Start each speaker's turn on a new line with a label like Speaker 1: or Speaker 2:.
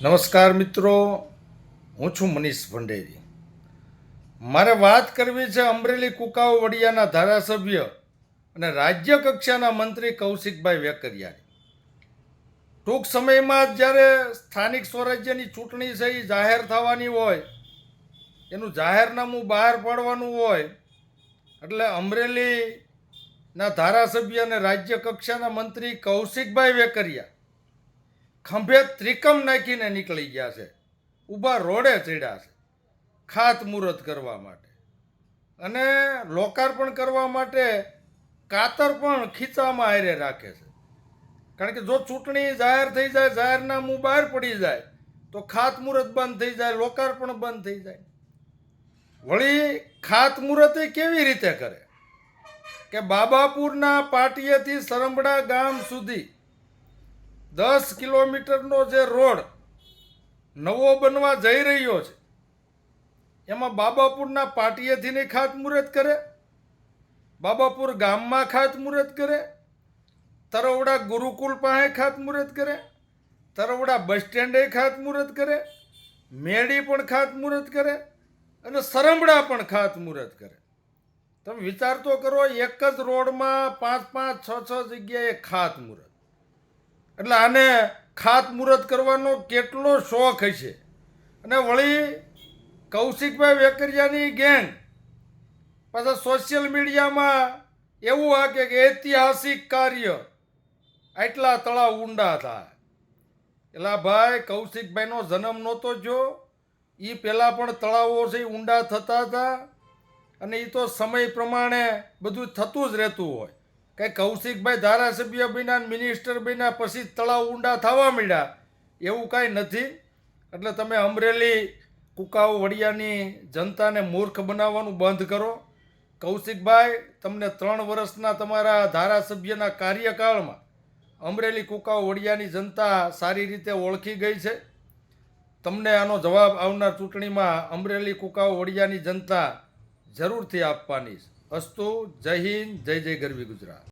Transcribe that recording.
Speaker 1: નમસ્કાર મિત્રો, હું છું મનીષ ભંડેરી. મારે વાત કરવી છે અમરેલી કુકાઓ વડિયાના ધારાસભ્ય અને રાજ્ય કક્ષાના મંત્રી કૌશિકભાઈ વેકરિયાની. ટૂંક સમયમાં જ જ્યારે સ્થાનિક સ્વરાજ્યની ચૂંટણી છે એ જાહેર થવાની હોય, એનું જાહેરનામું બહાર પાડવાનું હોય, એટલે અમરેલીના ધારાસભ્ય અને રાજ્ય કક્ષાના મંત્રી કૌશિકભાઈ વેકરિયા ખંભે ત્રિકમ નાખીને નીકળી ગયા છે, ઊભા રોડે ચડ્યા છે ખાતમુહૂર્ત કરવા માટે અને લોકાર્પણ કરવા માટે કાતર પણ ખીચામાં હારે રાખે છે. કારણ કે જો ચૂંટણી જાહેર થઈ જાય, જાહેરનામું બહાર પડી જાય તો ખાતમુહૂર્ત બંધ થઈ જાય, લોકાર્પણ બંધ થઈ જાય. વળી ખાતમુહૂર્ત એ કેવી રીતે કરે કે બાબાપુરના પાટિયેથી સરંબડા ગામ સુધી 10 કિલોમીટરનો જે રોડ નવો બનવા જઈ રહ્યો છે, એમાં બાબાપુરના પાટિયેથી ખાતમુહૂર્ત કરે, બાબાપુર ગામમાં ખાતમુહૂર્ત કરે, તરવડા ગુરુકુળ પાસે ખાતમુહૂર્ત કરે, તરવડા બસ સ્ટેન્ડે ખાતમુહૂર્ત કરે, મેડી પણ ખાતમુહૂર્ત કરે અને સરંબડા પણ ખાતમુહૂર્ત કરે. તમે વિચાર તો કરો, એક જ રોડમાં 5-5, 6-6 જગ્યાએ ખાતમુહૂર્ત. એટલે આને ખાતમુહૂર્ત કરવાનો કેટલો શોખ હશે. અને વળી કૌશિકભાઈ વેકરિયાની ગેંગ પાછા સોશિયલ મીડિયામાં એવું આ કે ઐતિહાસિક કાર્ય, આટલા તળાવ ઊંડા થાય. એટલે ભાઈ, કૌશિકભાઈનો જન્મ નહોતો જો, એ પહેલાં પણ તળાવો છે ઊંડા થતા હતા અને એ તો સમય પ્રમાણે બધું થતું જ રહેતું હોય. કંઈ કૌશિકભાઈ ધારાસભ્ય બન્યા, મિનિસ્ટર બન્યા પછી તળાવ ઊંડા થવા માંડ્યા એવું કાંઈ નથી. એટલે તમે અમરેલી કુકાઓ વડિયાની જનતાને મૂર્ખ બનાવવાનું બંધ કરો. કૌશિકભાઈ, તમને 3 વર્ષના તમારા ધારાસભ્યના કાર્યકાળમાં અમરેલી કુકાઓ વડિયાની જનતા સારી રીતે ઓળખી ગઈ છે. તમને આનો જવાબ આવનાર ચૂંટણીમાં અમરેલી કુકાઓ વડિયાની જનતા જરૂરથી આપવાની છે. અસ્તુ. જય હિન્દ, જય જય ગરવી ગુજરાત.